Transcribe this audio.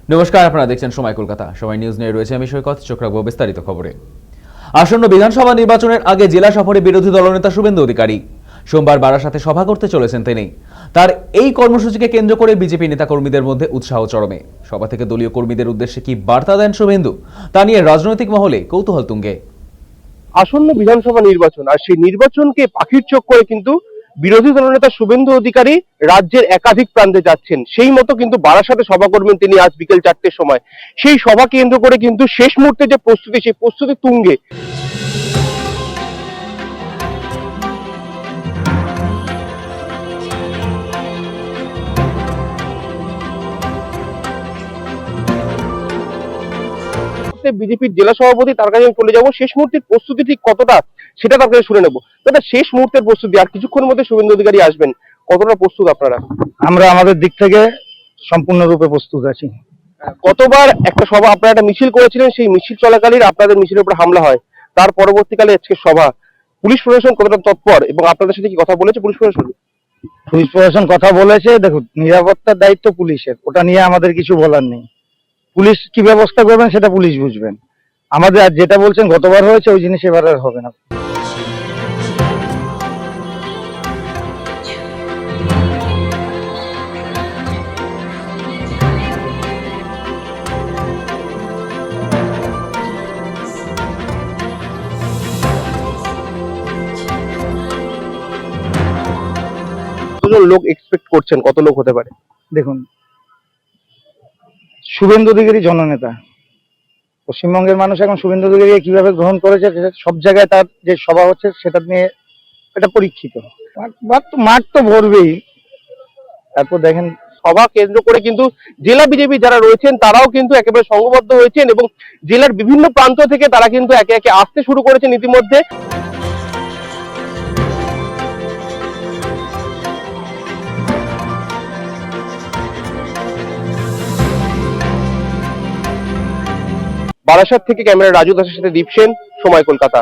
নমস্কার, আপনারা দেখছেন সময় কলকাতা। সময় নিউজ নিয়ে রয়েছে আমি সৈকত। চোখ রাখবো বিস্তারিত খবরে। আসন্ন বিধানসভা নির্বাচনের আগে জেলা সফরে বিরোধী দলনেতা শুভেন্দু অধিকারী সোমবার বারাসাতে সভা করতে চলেছেন তিনি। তার এই কর্মসূচিকে কেন্দ্র করে বিজেপি নেতাকর্মীদের মধ্যে উৎসাহ চরমে। সভা থেকে দলীয় কর্মীদের উদ্দেশ্যে কি বার্তা দেন শুভেন্দু, তা নিয়ে রাজনৈতিক মহলে কৌতূহল তুঙ্গে। আসন্ন বিধানসভা নির্বাচন, আর সেই নির্বাচনকে পাখির চোখ করে কিন্তু বিরোধী দলনেতা শুভেন্দু অধিকারী রাজ্যের একাধিক প্রান্তে যাচ্ছেন। সেই মতো কিন্তু বারাসাতে সভা করবেন তিনি আজ বিকেল 4টের সময়। সেই সভা কেন্দ্র করে কিন্তু শেষ মুহূর্তে যে প্রস্তুতি, সেই প্রস্তুতি তুঙ্গে। বিজেপির জেলা সভাপতি, তার কাছে আমি চলে যাবো। শেষ মুহূর্তের প্রস্তুতি ঠিক কতটা সেটা তার কাছে শুনে নেবো। দাদা, শেষ মুহূর্তের প্রস্তুতি, আর কিছুক্ষণের মধ্যে শুভেন্দু অধিকারী আসবেন, কতটা প্রস্তুত আপনারা? আমরা আমাদের দিক থেকে সম্পূর্ণরূপে প্রস্তুত আছি। কতবার একটা সভা, আপনারা একটা মিছিল করেছিলেন, সেই মিছিল চলাকালীন আপনাদের মিছিলের উপর হামলা হয়, তার পরবর্তীকালে আজকে সভা, পুলিশ প্রশাসন কতটা তৎপর এবং আপনাদের সাথে কি কথা বলেছে পুলিশ প্রশাসন? পুলিশ প্রশাসন কথা বলেছে। দেখুন, নিরাপত্তার দায়িত্ব পুলিশের, ওটা নিয়ে আমাদের কিছু বলার নেই। পুলিশ কি ব্যবস্থা করবেন সেটা পুলিশ বুঝবেন। আমাদের আর যেটা বলছেন গতবার হয়েছে ওই জিনিস এবার আর হবে না। কতজন লোক এক্সপেক্ট করছেন, কত লোক হতে পারে? দেখুন, শুভেন্দু অধিকারী জননেতা, পশ্চিমবঙ্গের মানুষ এখন শুভেন্দু অধিকারী কিভাবে গ্রহণ করেছে, সব জায়গায় তার যে সভা হচ্ছে সেটা নিয়ে এটা পরীক্ষিত। মাঠ তো ভরবেই। তারপর দেখেন, সভা কেন্দ্র করে কিন্তু জেলা বিজেপি যারা রয়েছেন তারাও কিন্তু একেবারে সংঘবদ্ধ হয়েছেন এবং জেলার বিভিন্ন প্রান্ত থেকে তারা কিন্তু একে একে আসতে শুরু করেছেন ইতিমধ্যে। বারাসাত থেকে ক্যামেরা রাজু দাসের সাথে দীপ সেন, সময় কলকাতা।